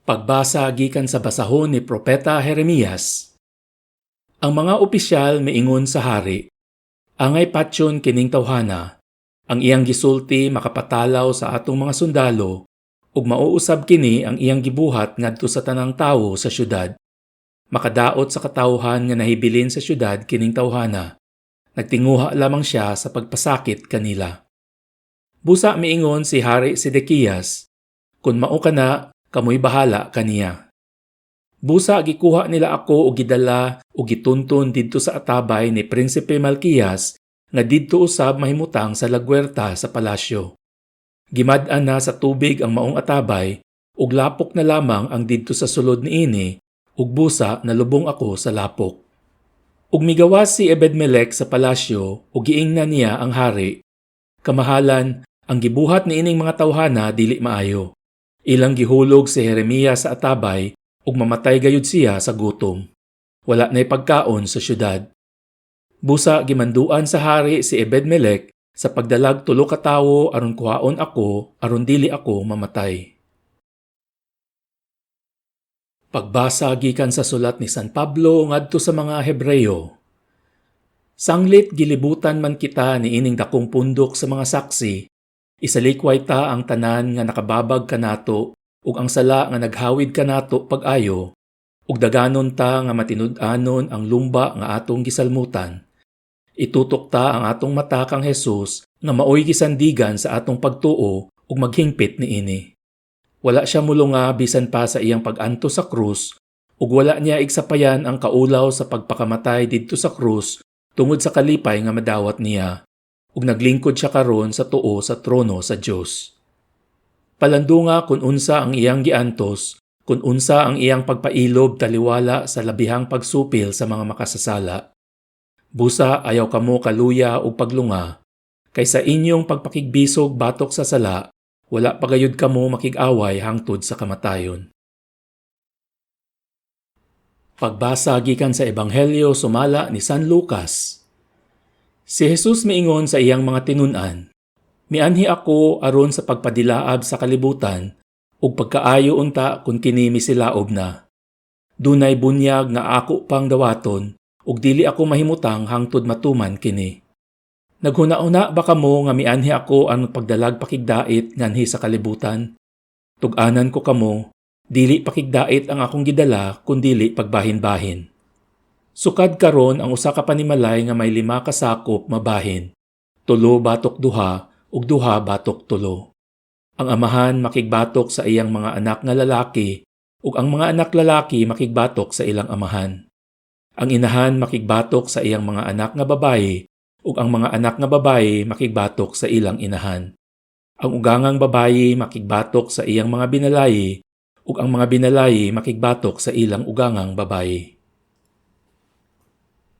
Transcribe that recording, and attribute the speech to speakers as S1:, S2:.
S1: Pagbasa gikan sa basahon ni Propeta Jeremias. Ang mga opisyal miingon sa hari, angay patyon kining tawhana, ang iyang gisulti makapatalaw sa atong mga sundalo, ug mauusab kini ang iyang gibuhat ngadto sa tanang tawo sa syudad. Makadaot sa katawhan nga nahibilin sa syudad kining tawhana, nagtinguha lamang siya sa pagpasakit kanila. Busa miingon si Hari Sedekias, kun mao kana, kamoy bahala kaniya. Busa gikuha nila ako og gidala og gituntun didto sa atabay ni Prinsipe Malkiyas nga didto usab mahimutang sa lagwerta sa palasyo. Gimad-an na sa tubig ang maong atabay ug lapok na lamang ang didto sa sulod niini ug busa nalubong ako sa lapok. Ug migawas si Ebed-Melech sa palasyo ug giingnan niya ang hari. Kamahalan, ang gibuhat niining mga tawhana dili maayo. Ilang gihulog si Jeremias sa atabay ug mamatay gayud siya sa gutom. Wala na'y pagkaon sa syudad. Busa gimanduan sa hari si Ebed-Melech sa pagdalag tulo ka tawo aron kuhaon ako aron dili ako mamatay. Pagbasa gikan sa sulat ni San Pablo ngadto sa mga Hebreyo. Sanglit gilibutan man kita niining dakong pundok sa mga saksi. Isalikway ta ang tanan nga nakababag kanato ug ang sala nga naghawid kanato pag-ayo ug daganon ta nga matinud-anon ang lumba nga atong gisalmutan. Itutok ta ang atong mata kang Hesus nga maoy gisandigan sa atong pagtuo ug maghingpit niini. Wala siya mulunga bisan pa sa iyang pag-anto sa krus ug wala niya igsapayan ang kaulaw sa pagpakamatay didto sa krus tungod sa kalipay nga madawat niya. Ug naglingkod siya karon sa tuo sa trono sa Dios. Palandunga kun unsa ang iyang giantos, kun unsa ang iyang pagpailob taliwala sa labihang pagsupil sa mga makasasala. Busa ayaw kamo kaluya o paglunga, kay sa inyong pagpakigbisog batok sa sala, wala pagayod kamo makig-away hangtod sa kamatayon. Pagbasa gikan sa Ebanghelyo sumala ni San Lucas. Si Jesus miingon sa iyang mga tinun-an, mianhi ako aron sa pagpadilaab sa kalibutan ug pagkaayo unta kun kini misilaob na. Dunay bunyag nga ako pang dawaton ug dili ako mahimutang hangtod matuman kini. Naghuna-una ba kamo nga mianhi ako aron pagdalag pakigdait nganhi sa kalibutan? Tug-anan ko kamo, dili pakigdait ang akong gidala kundili pagbahin-bahin. Sukad karon ang usa ka panimalay nga may 5 ka sakop mabahin. 3 batok 2 ug 2 batok 3. Ang amahan makigbatok sa iyang mga anak nga lalaki ug ang mga anak lalaki makigbatok sa ilang amahan. Ang inahan makigbatok sa iyang mga anak nga babayi ug ang mga anak nga babayi makigbatok sa ilang inahan. Ang ugangang babayi makigbatok sa iyang mga binalayi ug ang mga binalayi makigbatok sa ilang ugangang babayi.